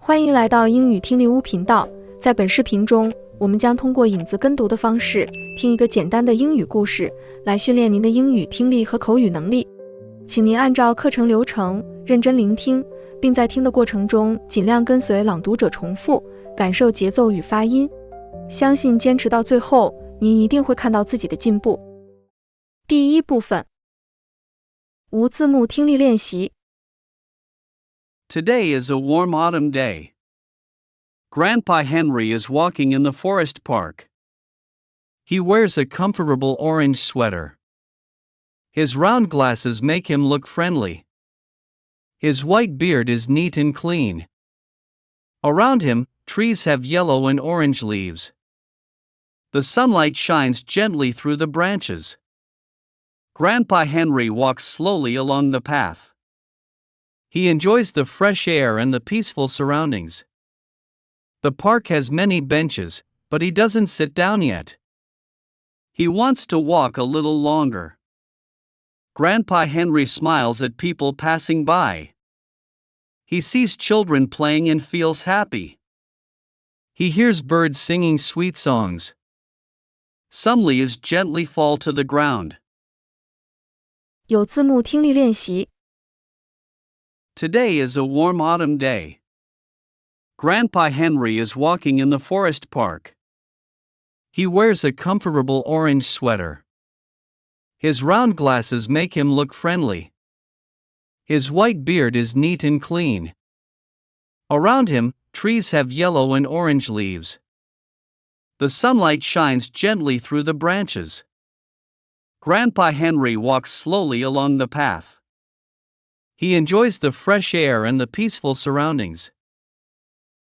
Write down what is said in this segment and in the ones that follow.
欢迎来到英语听力屋频道。在本视频中，我们将通过影子跟读的方式，听一个简单的英语故事，来训练您的英语听力和口语能力。请您按照课程流程认真聆听，并在听的过程中尽量跟随朗读者重复，感受节奏与发音。相信坚持到最后，您一定会看到自己的进步。第一部分，无字幕听力练习。Today is a warm autumn day. Grandpa Henry is walking in the forest park. He wears a comfortable orange sweater. His round glasses make him look friendly. His white beard is neat and clean. Around him, trees have yellow and orange leaves. The sunlight shines gently through the branches. Grandpa Henry walks slowly along the path. He enjoys the fresh air and the peaceful surroundings. The park has many benches, but he doesn't sit down yet. He wants to walk a little longer. Grandpa Henry smiles at people passing by. He sees children playing and feels happy. He hears birds singing sweet songs. Some leaves gently fall to the ground. 有字幕听力练习。Today is a warm autumn day. Grandpa Henry is walking in the forest park. He wears a comfortable orange sweater. His round glasses make him look friendly. His white beard is neat and clean. Around him, trees have yellow and orange leaves. The sunlight shines gently through the branches. Grandpa Henry walks slowly along the path. He enjoys the fresh air and the peaceful surroundings.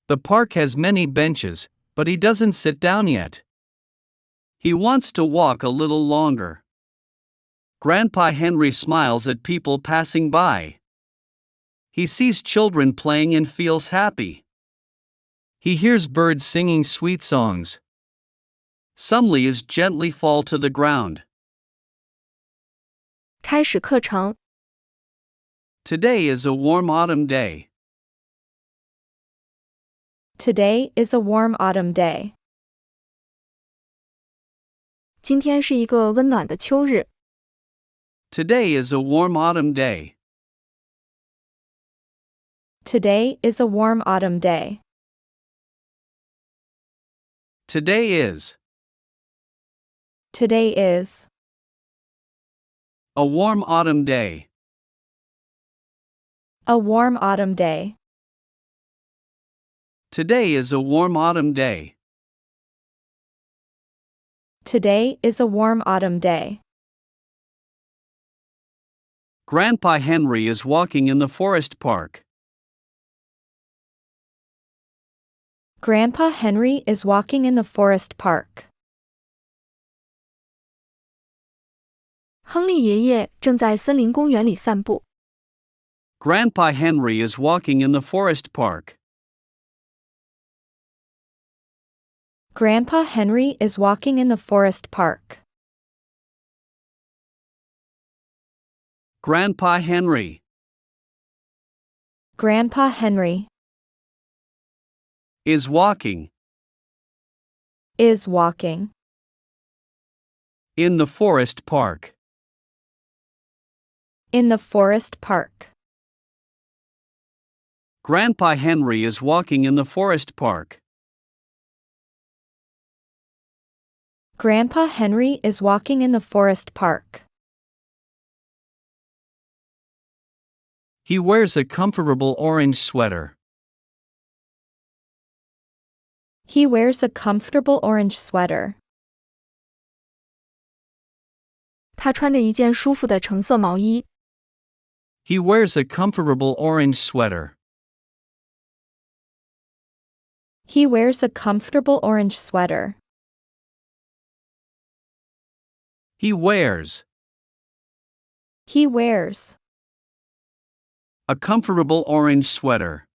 The park has many benches, but he doesn't sit down yet. He wants to walk a little longer. Grandpa Henry smiles at people passing by. He sees children playing and feels happy. He hears birds singing sweet songs. Some leaves gently fall to the ground. 开始课程。Today is a warm autumn day. Today is a warm autumn day. 今天是一个温暖的秋日。Today is a warm autumn day. Today is a warm autumn day. Today is Today is a warm autumn day. a warm autumn day. Today is a warm autumn day. Today is a warm autumn day. Grandpa Henry is walking in the forest park. Grandpa Henry is walking in the forest park. 亨利爷爷正在森林公园里散步。Grandpa Henry is walking in the forest park. Grandpa Henry is walking in the forest park. Grandpa Henry Grandpa Henry is walking is walking in the forest park. in the forest park. Grandpa Henry is walking in the forest park. Grandpa Henry is walking in the forest park. He wears a comfortable orange sweater. He wears a comfortable orange sweater. 他穿着一件舒服的橙色毛衣。He wears a comfortable orange sweater. He wears a comfortable orange sweater. He wears He wears a comfortable orange sweater.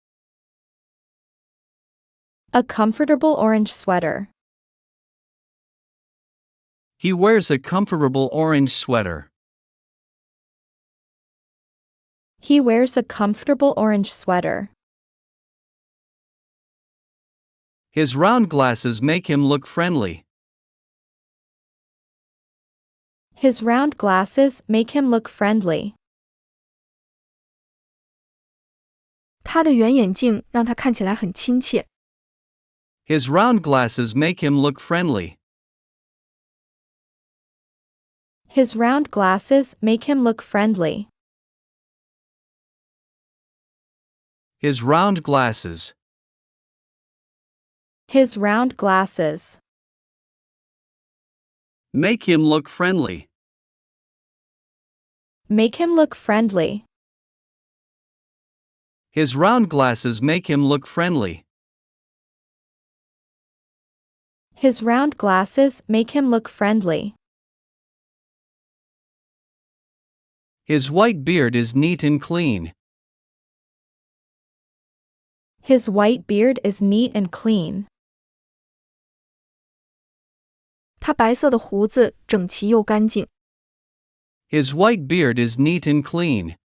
a comfortable orange sweater. He wears a comfortable orange sweater. He wears a comfortable orange sweater. His round glasses make him look friendly. His round glasses make him look friendly. 他的圆眼镜让他看起来很亲切。His round glasses make him look friendly. His round glasses make him look friendly. His round glasses. His round glasses Make him look friendly. make him look friendly. His round glasses make him look friendly. His round glasses make him look friendly. His white beard is neat and clean. His white beard is neat and clean. 他白色的胡子整齐又干净。His white beard is neat and clean.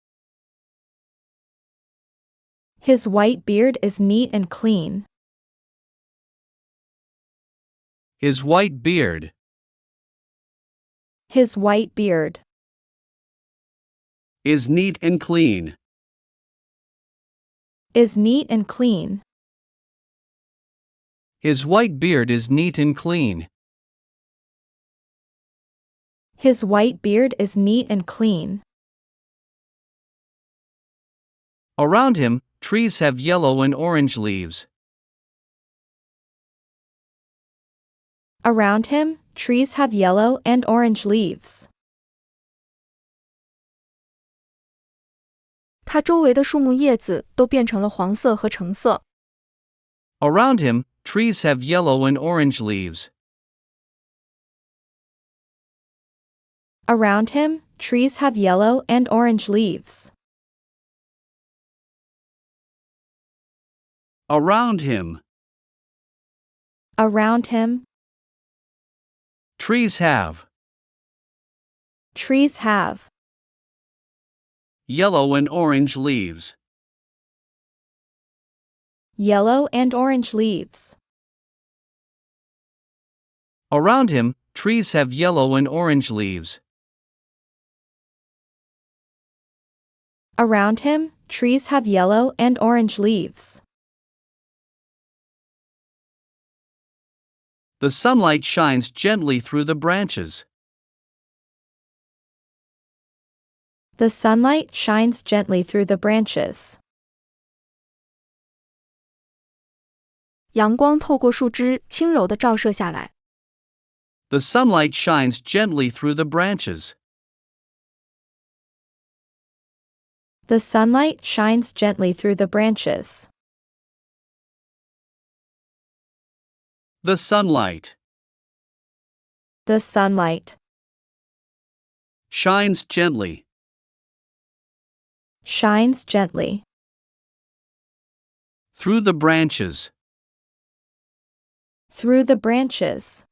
His white beard is neat and clean. His white beard. His white beard Is neat and clean. is neat and clean. His white beard is neat and clean. His white beard is neat and clean. Around him, trees have yellow and orange leaves. Around him, trees have yellow and orange leaves. 他周围的树木叶子都变成了黄色和橙色。Around him, trees have yellow and orange leaves. Around him, trees have yellow and orange leaves. Around him, Around him, trees have trees have yellow and orange leaves. yellow and orange leaves. Around him, trees have yellow and orange leaves. Around him, trees have yellow and orange leaves. The sunlight shines gently through the branches. The sunlight shines gently through the branches. 阳光透过树枝轻柔地照射下来。The sunlight shines gently through the branches. The sunlight shines gently through the branches. The sunlight The sunlight shines gently shines gently through the branches. through the branches.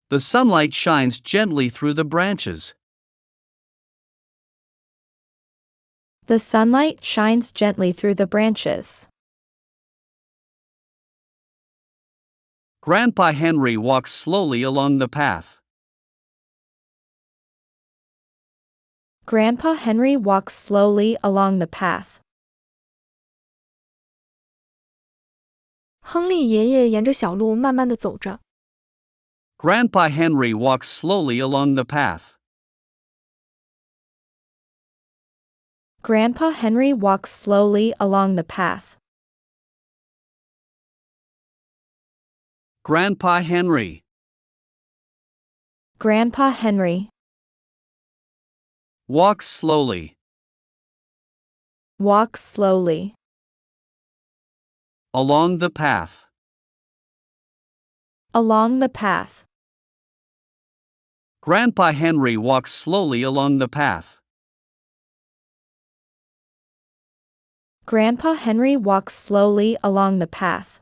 The sunlight shines gently through the branches. The sunlight shines gently through the branches. Grandpa Henry walks slowly along the path. Grandpa Henry walks slowly along the path. 亨利爷爷沿着小路慢慢地走着。Grandpa Henry walks slowly along the path. Grandpa Henry walks slowly along the path. Grandpa Henry Grandpa Henry walks slowly walks slowly along the path. along the path. Grandpa Henry walks slowly along the path. Grandpa Henry walks slowly along the path.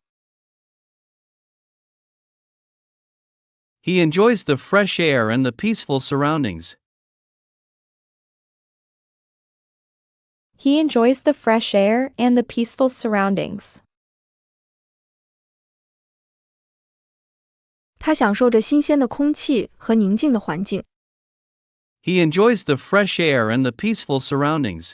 He enjoys the fresh air and the peaceful surroundings. He enjoys the fresh air and the peaceful surroundings. 他享受着新鲜的空气和宁静的环境。He enjoys the fresh air and the peaceful surroundings.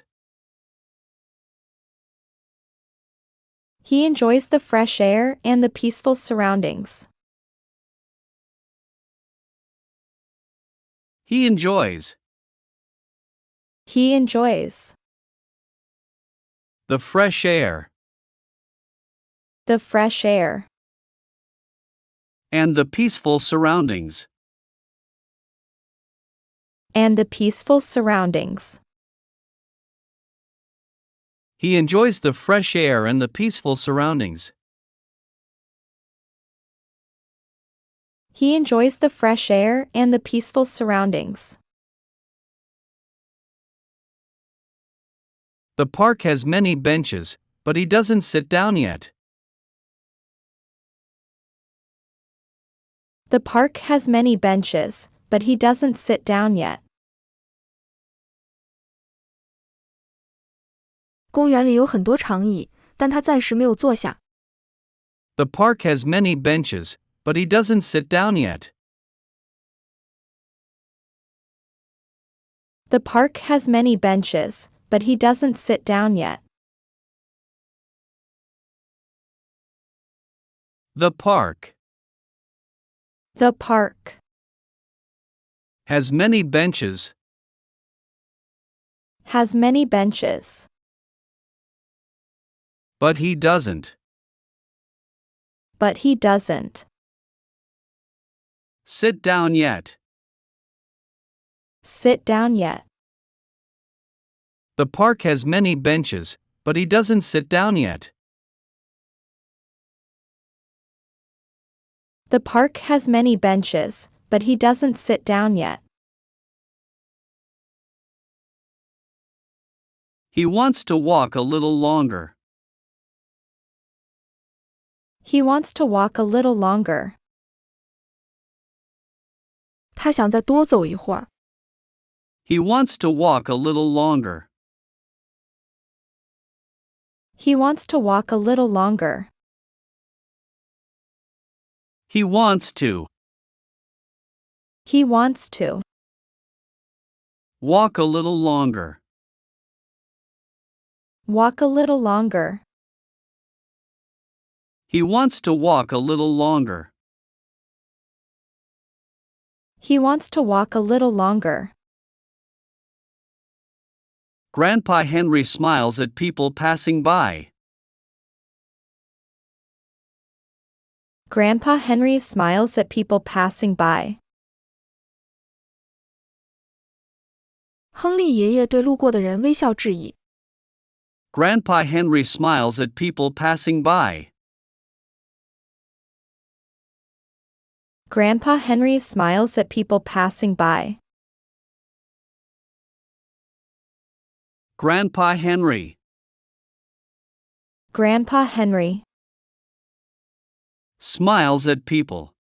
He enjoys the fresh air and the peaceful surroundings. He enjoys He enjoys the fresh air the fresh air and the peaceful surroundings. and the peaceful surroundings. He enjoys the fresh air and the peaceful surroundings. He enjoys the fresh air and the peaceful surroundings. The park has many benches, but he doesn't sit down yet. The park has many benches, but he doesn't sit down yet. 公园里有很多长椅，但他暂时没有坐下。The park has many benches, but he doesn't sit down yet. The park has many benches, but he doesn't sit down yet. The park The park has many benches, has many benches, but he doesn't but he doesn't sit down yet. sit down yet. The park has many benches, but he doesn't sit down yet. The park has many benches, but he doesn't sit down yet. He wants to walk a little longer. He wants to walk a little longer. 他想再多走一会儿。He wants to walk a little longer. He wants to walk a little longer. He wants to He wants to walk a little longer. walk a little longer. He wants to walk a little longer. He wants to walk a little longer. Grandpa Henry smiles at people passing by. Grandpa Henry smiles at people passing by. 亨利爷爷对路过的人微笑致意。Grandpa Henry smiles at people passing by. Grandpa Henry smiles at people passing by. Grandpa Henry Grandpa Henry smiles at people.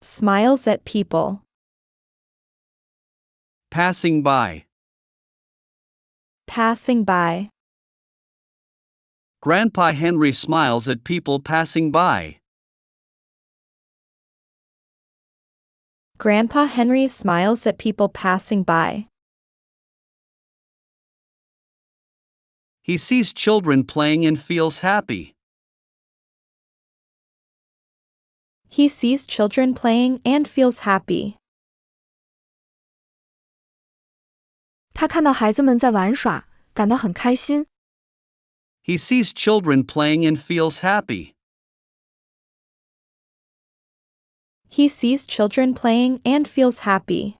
smiles at people Passing by. passing by. Grandpa Henry smiles at people passing by. Grandpa Henry smiles at people passing by. He sees children playing and feels happy. He sees children playing and feels happy. 他看到孩子们在玩耍，感到很开心。He sees children playing and feels happy. He sees children playing and feels happy.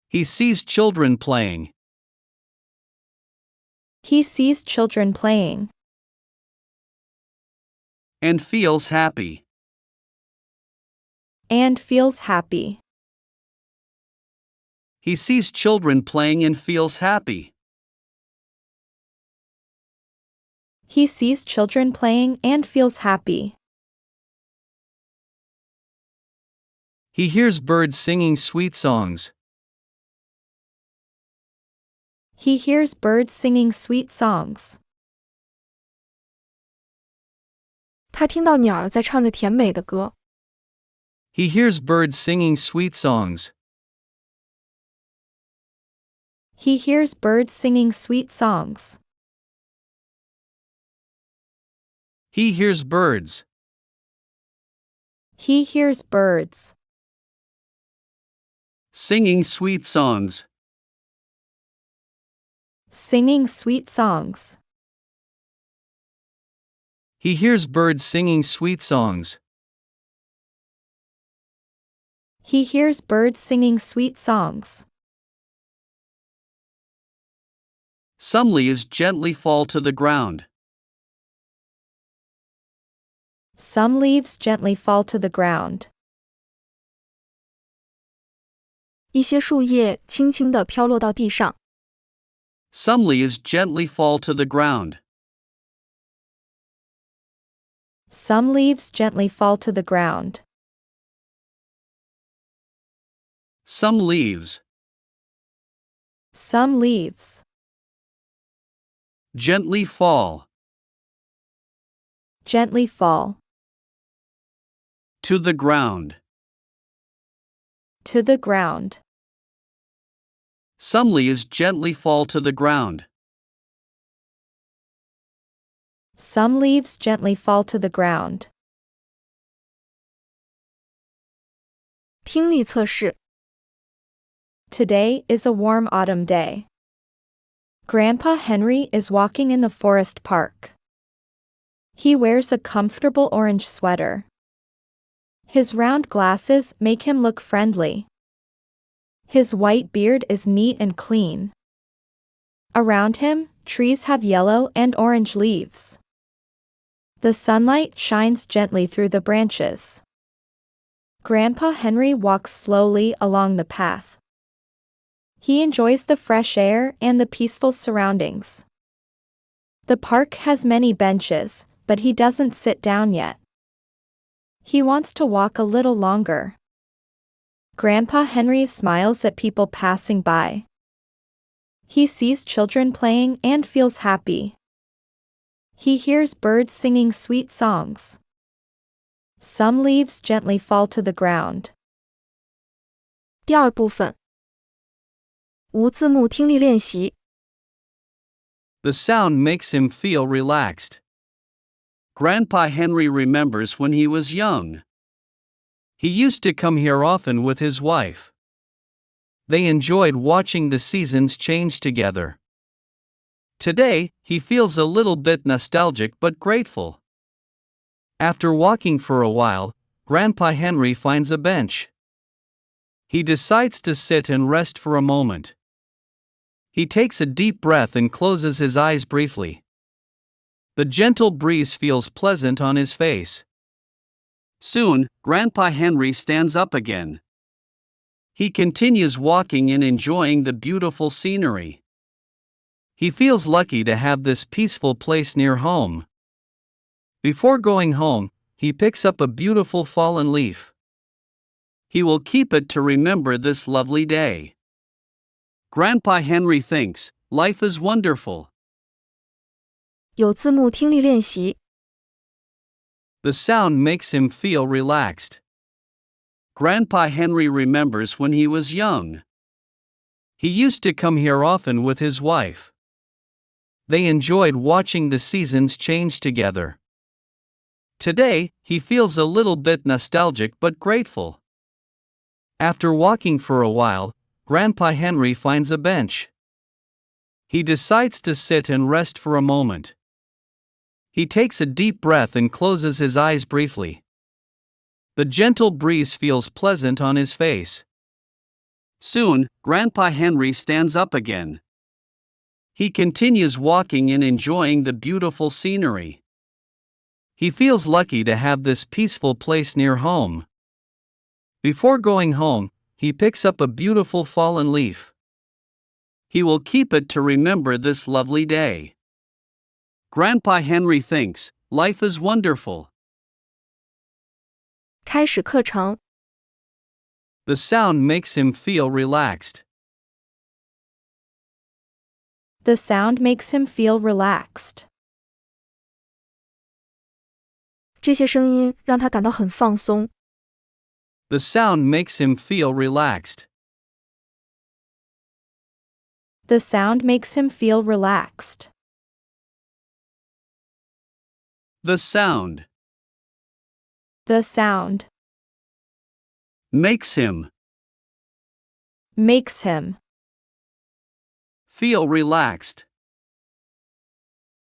He sees children playing. He sees children playing And feels happy. and feels happy. He sees children playing and feels happy. He sees children playing and feels happy. He hears birds singing sweet songs. He hears birds singing sweet songs. 他听到鸟儿在唱着甜美的歌。He hears birds singing sweet songs. He hears birds singing sweet songs. He hears birds. He hears birds Singing sweet songs. singing sweet songs. He hears birds singing sweet songs. He hears birds singing sweet songs. Some leaves gently fall to the ground. Some leaves gently fall to the ground. 一些树叶轻轻地飘落到地上。Some leaves gently fall to the ground. Some leaves gently fall to the ground. Some leaves Some leaves gently fall gently fall to the ground. to the ground. Some leaves gently fall to the ground. Some leaves gently fall to the ground. 听力测试。 Today is a warm autumn day. Grandpa Henry is walking in the forest park. He wears a comfortable orange sweater. His round glasses make him look friendly. His white beard is neat and clean. Around him, trees have yellow and orange leaves. The sunlight shines gently through the branches. Grandpa Henry walks slowly along the path. He enjoys the fresh air and the peaceful surroundings. The park has many benches, but he doesn't sit down yet. He wants to walk a little longer. Grandpa Henry smiles at people passing by. He sees children playing and feels happy. He hears birds singing sweet songs. Some leaves gently fall to the ground. 第二部分。无字幕听力练习。 The sound makes him feel relaxed. Grandpa Henry remembers when he was young. He used to come here often with his wife. They enjoyed watching the seasons change together. Today, he feels a little bit nostalgic but grateful. After walking for a while, Grandpa Henry finds a bench. He decides to sit and rest for a moment. He takes a deep breath and closes his eyes briefly. The gentle breeze feels pleasant on his face. Soon, Grandpa Henry stands up again. He continues walking and enjoying the beautiful scenery. He feels lucky to have this peaceful place near home. Before going home, he picks up a beautiful fallen leaf. He will keep it to remember this lovely day. Grandpa Henry thinks, life is wonderful. 有字幕听力练习。 The sound makes him feel relaxed. Grandpa Henry remembers when he was young. He used to come here often with his wife. They enjoyed watching the seasons change together. Today, he feels a little bit nostalgic but grateful. After walking for a while, Grandpa Henry finds a bench. He decides to sit and rest for a moment. He takes a deep breath and closes his eyes briefly. The gentle breeze feels pleasant on his face. Soon, Grandpa Henry stands up again. He continues walking and enjoying the beautiful scenery. He feels lucky to have this peaceful place near home. Before going home, he picks up a beautiful fallen leaf. He will keep it to remember this lovely day. Grandpa Henry thinks, life is wonderful. 开始课程。 The sound makes him feel relaxed. The sound makes him feel relaxed. 这些声音让他感到很放松。The sound makes him feel relaxed. The sound makes him feel relaxed. The sound The sound makes him makes him feel relaxed.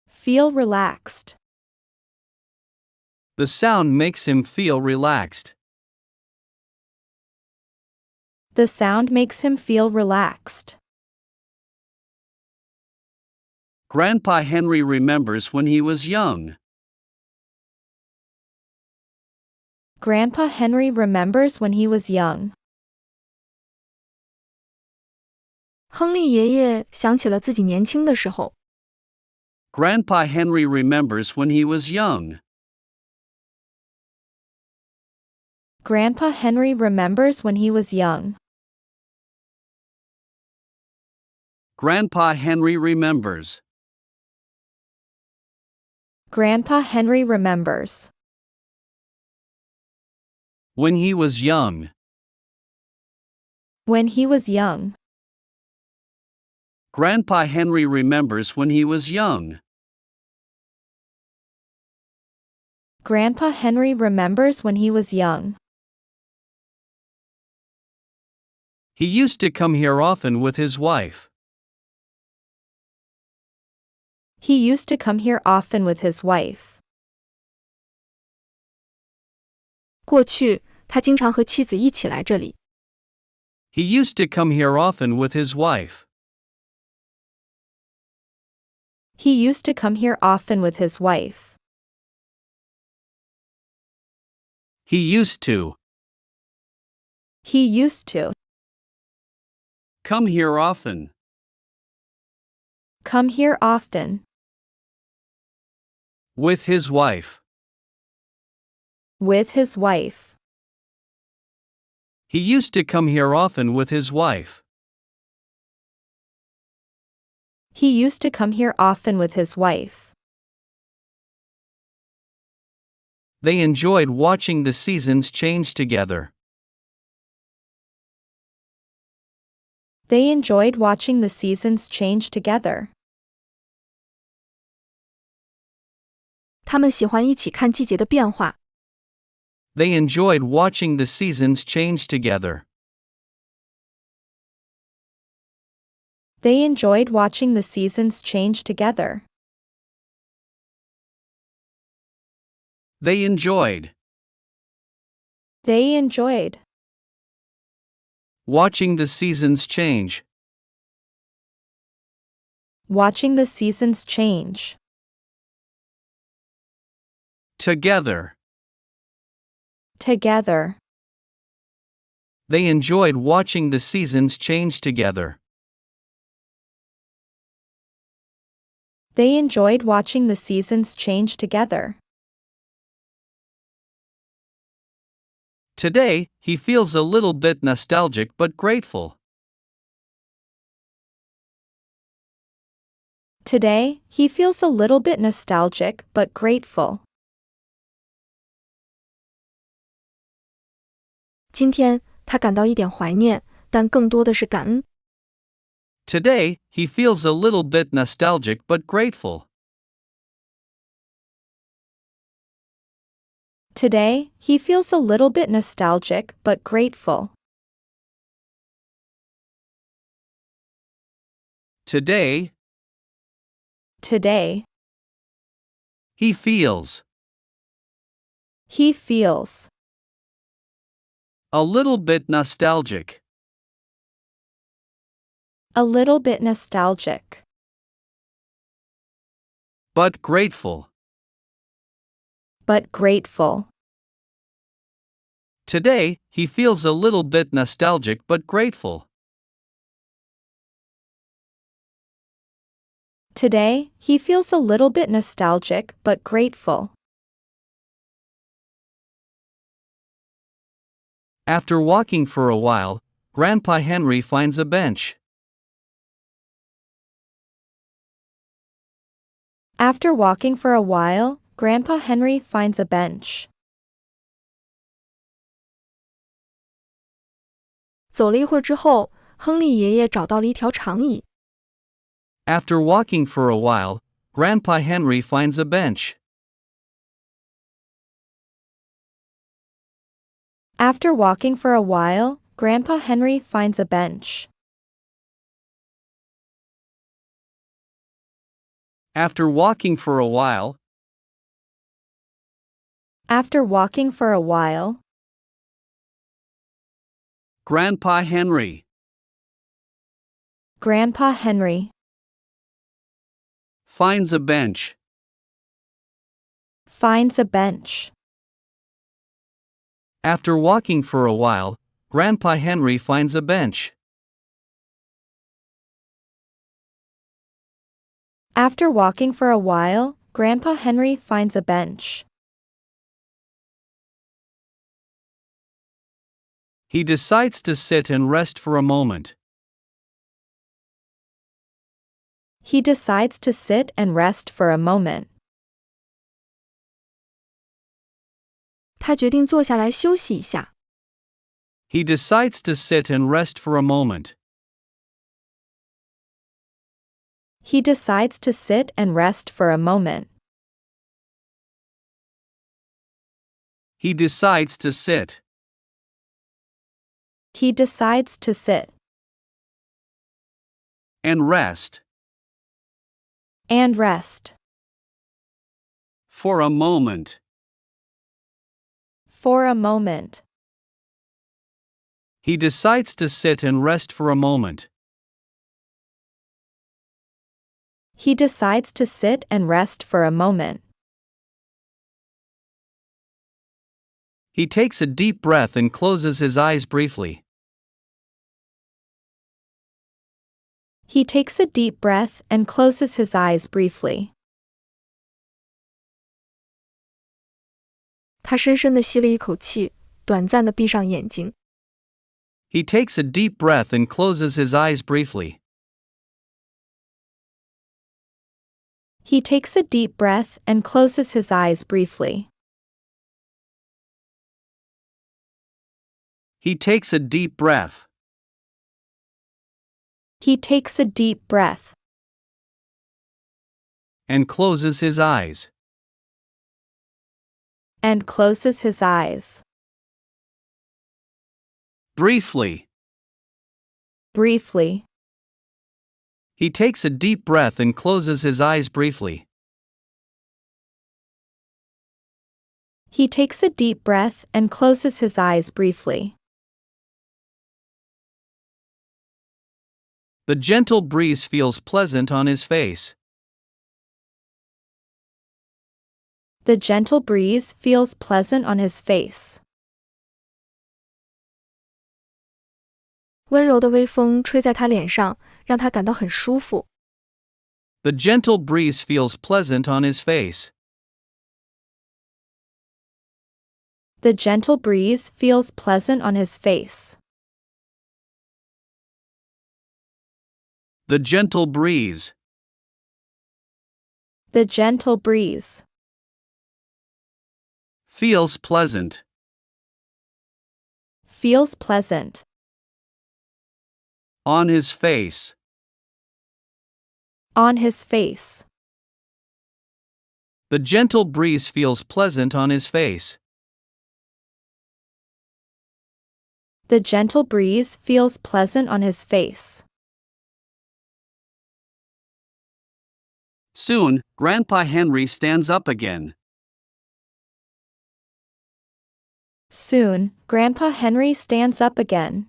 feel relaxed. The sound makes him feel relaxed. The sound makes him feel relaxed. Grandpa Henry remembers when he was young. Grandpa Henry remembers when he was young. 亨利爷爷想起了自己年轻的时候。Grandpa Henry remembers when he was young. Grandpa Henry remembers when he was young. Grandpa Henry remembers. Grandpa Henry remembers. When he was young. When he was young. Grandpa Henry remembers when he was young. Grandpa Henry remembers when he was young. He used to come here often with his wife. He used to come here often with his wife. 过去，他经常和妻子一起来这里。He used to come here often with his wife. He used to come here often with his wife. He used to He used to come here often. come here often. With his wife. With his wife. He used to come here often with his wife. He used to come here often with his wife. They enjoyed watching the seasons change together. They enjoyed watching the seasons change together. 他们喜欢一起看季节的变化。They enjoyed watching the seasons change together. They enjoyed watching the seasons change together. They enjoyed They enjoyed watching the seasons change. watching the seasons change. Together. Together. They enjoyed watching the seasons change together. They enjoyed watching the seasons change together. Today, he feels a little bit nostalgic but grateful. Today, he feels a little bit nostalgic but grateful. 今天，他感到一点怀念，但更多的是感恩。Today, he feels a little bit nostalgic but grateful. Today, he feels a little bit nostalgic but grateful. Today, Today, he feels he feels a little bit nostalgic. a little bit nostalgic. But grateful. But grateful. Today, he feels a little bit nostalgic but grateful. Today, he feels a little bit nostalgic but grateful. After walking for a while, Grandpa Henry finds a bench. After walking for a while, Grandpa Henry finds a bench. 走了一会儿之后，亨利爷爷找到了一条长椅。After walking for a while, Grandpa Henry finds a bench. After walking for a while, Grandpa Henry finds a bench. After walking for a while, After walking for a while, Grandpa Henry Grandpa Henry finds a bench. finds a bench. After walking for a while, Grandpa Henry finds a bench. After walking for a while, Grandpa Henry finds a bench. He decides to sit and rest for a moment. He decides to sit and rest for a moment. 他决定坐下来休息一下。He decides to sit and rest for a moment. He decides to sit and rest for a moment. He decides to sit. He decides to sit And rest. and rest For a moment. for a moment. He decides to sit and rest for a moment. He decides to sit and rest for a moment. He takes a deep breath and closes his eyes briefly. He takes a deep breath and closes his eyes briefly. 他深深地吸了一口气，短暂地闭上眼睛。He takes a deep breath and closes his eyes briefly. He takes a deep breath and closes his eyes briefly. He takes a deep breath. He takes a deep breath And closes his eyes. and closes his eyes. Briefly. Briefly. He takes a deep breath and closes his eyes briefly. He takes a deep breath and closes his eyes briefly. The gentle breeze feels pleasant on his face. The gentle breeze feels pleasant on his face. 温柔的微风吹在他脸上，让他感到很舒服。The gentle breeze feels pleasant on his face. The gentle breeze feels pleasant on his face. The gentle breeze. The gentle breeze Feels pleasant. feels pleasant On his face. on his face. The gentle breeze feels pleasant on his face. The gentle breeze feels pleasant on his face. Soon, Grandpa Henry stands up again. Soon, Grandpa Henry stands up again.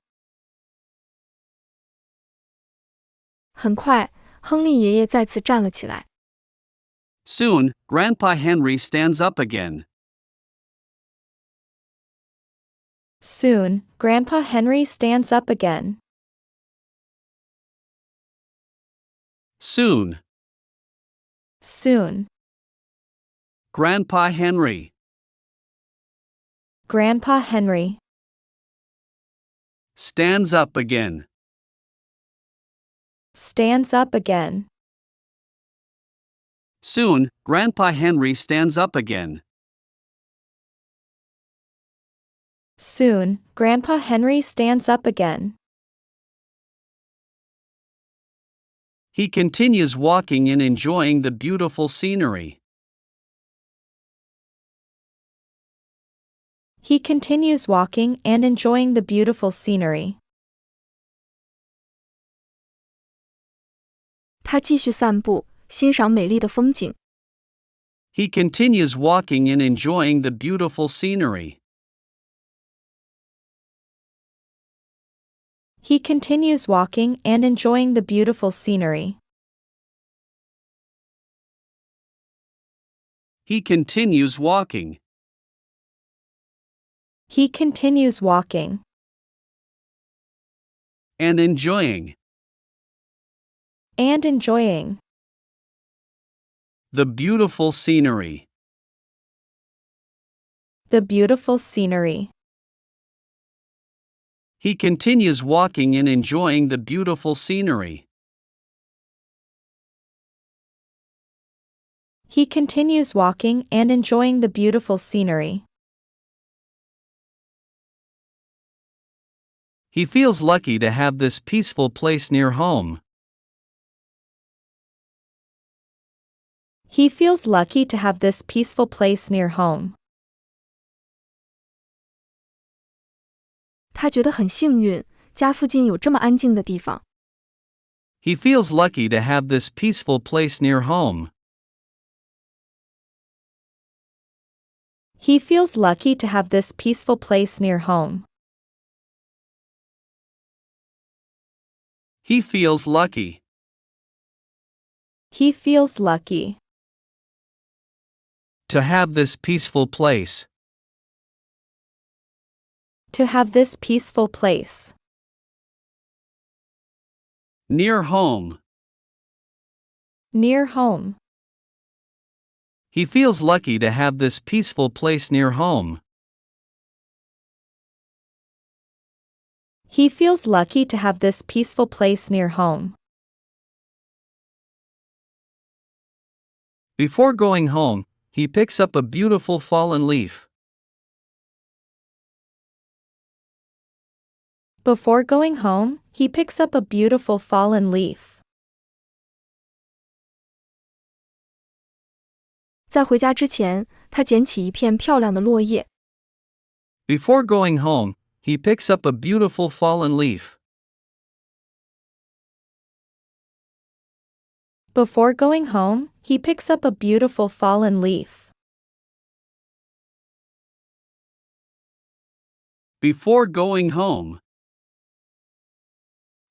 很快，亨利爷爷再次站了起来。Soon, Grandpa Henry stands up again. Soon, Grandpa Henry stands up again. Soon, Soon, Grandpa Henry Grandpa Henry stands up again. stands up again. Soon, Grandpa Henry stands up again. Soon, Grandpa Henry stands up again. He continues walking and enjoying the beautiful scenery. He continues walking and enjoying the beautiful scenery. 他继续散步，欣赏美丽的风景。He continues walking and enjoying the beautiful scenery. He continues walking and enjoying the beautiful scenery. He continues walking. He continues walking. And enjoying. And enjoying. The beautiful scenery. The beautiful scenery. He continues walking and enjoying the beautiful scenery. He continues walking and enjoying the beautiful scenery. He feels lucky to have this peaceful place near home. He feels lucky to have this peaceful place near home. 他觉得很幸运，家附近有这么安静的地方。He feels lucky to have this peaceful place near home. He feels lucky to have this peaceful place near home. He feels lucky. He feels lucky. To have this peaceful place. To have this peaceful place. Near home. Near home. He feels lucky to have this peaceful place near home. He feels lucky to have this peaceful place near home. Before going home, he picks up a beautiful fallen leaf. Before going home, he picks up a beautiful fallen leaf. 在回家之前，他捡起一片漂亮的落叶。Before going home, he picks up a beautiful fallen leaf. Before going home, he picks up a beautiful fallen leaf. Before going home.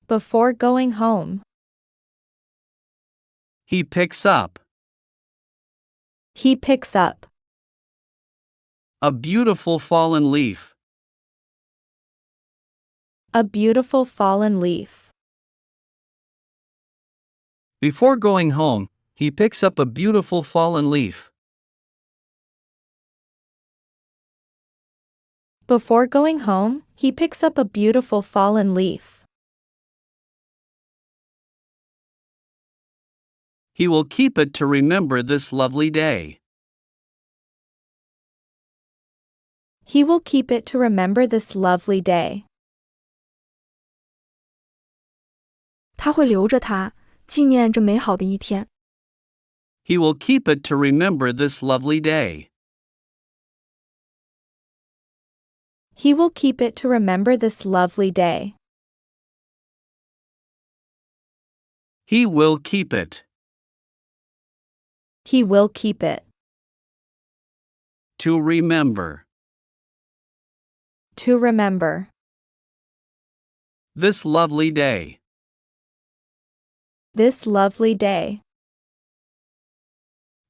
Before going home. He picks up. He picks up. A beautiful fallen leaf. A beautiful fallen leaf. Before going home, he picks up a beautiful fallen leaf. Before going home, he picks up a beautiful fallen leaf. He will keep it to remember this lovely day. He will keep it to remember this lovely day. 他会留着它，纪念这美好的一天。He will keep it to remember this lovely day. He will keep it to remember this lovely day. He will keep it. He will keep it. To remember. To remember. This lovely day. This lovely day.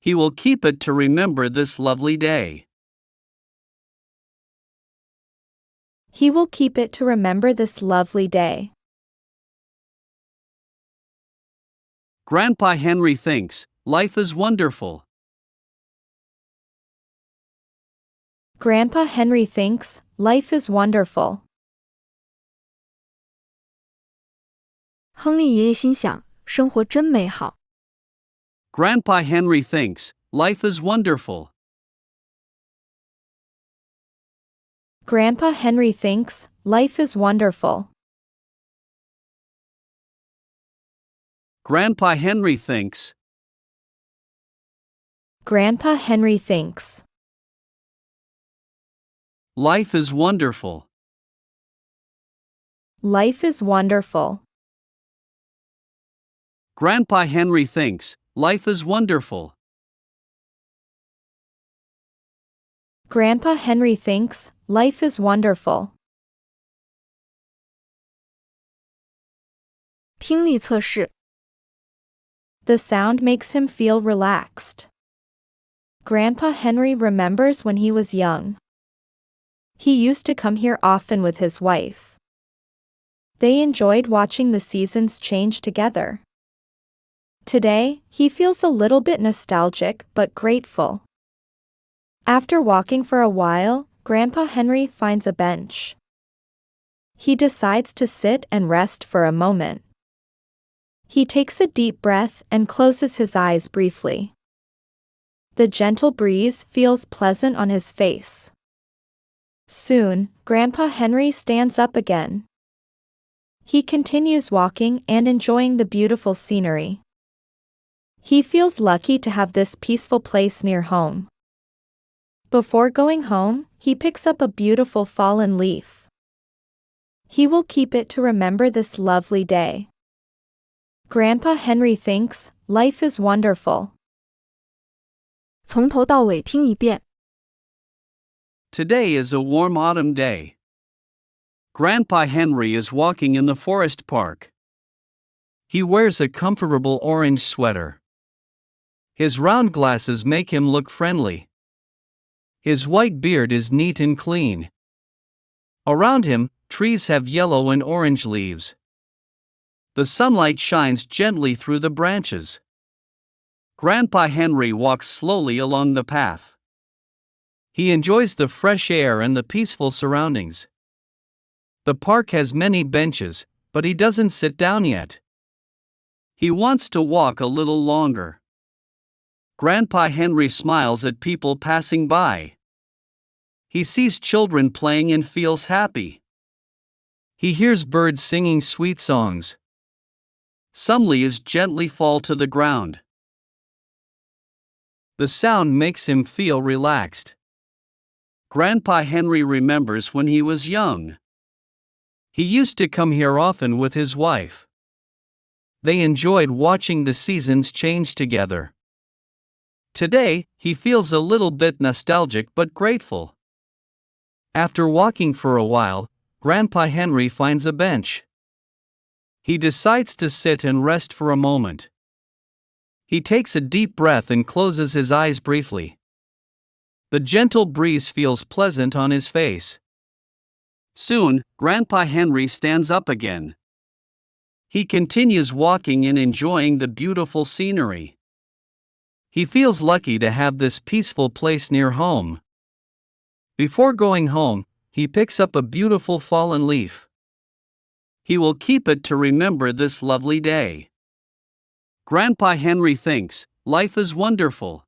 He will keep it to remember this lovely day. He will keep it to remember this lovely day. Grandpa Henry thinks, life is wonderful. Grandpa Henry thinks, life is wonderful. 亨利爷爷心想，生活真美好。Grandpa Henry thinks life is wonderful. Grandpa Henry thinks life is wonderful. Grandpa Henry thinks. Grandpa Henry thinks Life is wonderful. life is wonderful. Grandpa Henry thinks life is wonderful. Grandpa Henry thinks life is wonderful. 听力测试。 The sound makes him feel relaxed. Grandpa Henry remembers when he was young. He used to come here often with his wife. They enjoyed watching the seasons change together. Today, he feels a little bit nostalgic but grateful. After walking for a while, Grandpa Henry finds a bench. He decides to sit and rest for a moment. He takes a deep breath and closes his eyes briefly. The gentle breeze feels pleasant on his face. Soon, Grandpa Henry stands up again. He continues walking and enjoying the beautiful scenery. He feels lucky to have this peaceful place near home. Before going home, he picks up a beautiful fallen leaf. He will keep it to remember this lovely day. Grandpa Henry thinks life is wonderful. 从头到尾听一遍。 Today is a warm autumn day. Grandpa Henry is walking in the forest park. He wears a comfortable orange sweater. His round glasses make him look friendly. His white beard is neat and clean. Around him, trees have yellow and orange leaves. The sunlight shines gently through the branches. Grandpa Henry walks slowly along the path. He enjoys the fresh air and the peaceful surroundings. The park has many benches, but he doesn't sit down yet. He wants to walk a little longer. Grandpa Henry smiles at people passing by. He sees children playing and feels happy. He hears birds singing sweet songs. Some leaves gently fall to the ground. The sound makes him feel relaxed. Grandpa Henry remembers when he was young. He used to come here often with his wife. They enjoyed watching the seasons change together. Today, he feels a little bit nostalgic but grateful. After walking for a while, Grandpa Henry finds a bench. He decides to sit and rest for a moment. He takes a deep breath and closes his eyes briefly. The gentle breeze feels pleasant on his face. Soon, Grandpa Henry stands up again. He continues walking and enjoying the beautiful scenery. He feels lucky to have this peaceful place near home. Before going home, he picks up a beautiful fallen leaf. He will keep it to remember this lovely day. Grandpa Henry thinks life is wonderful.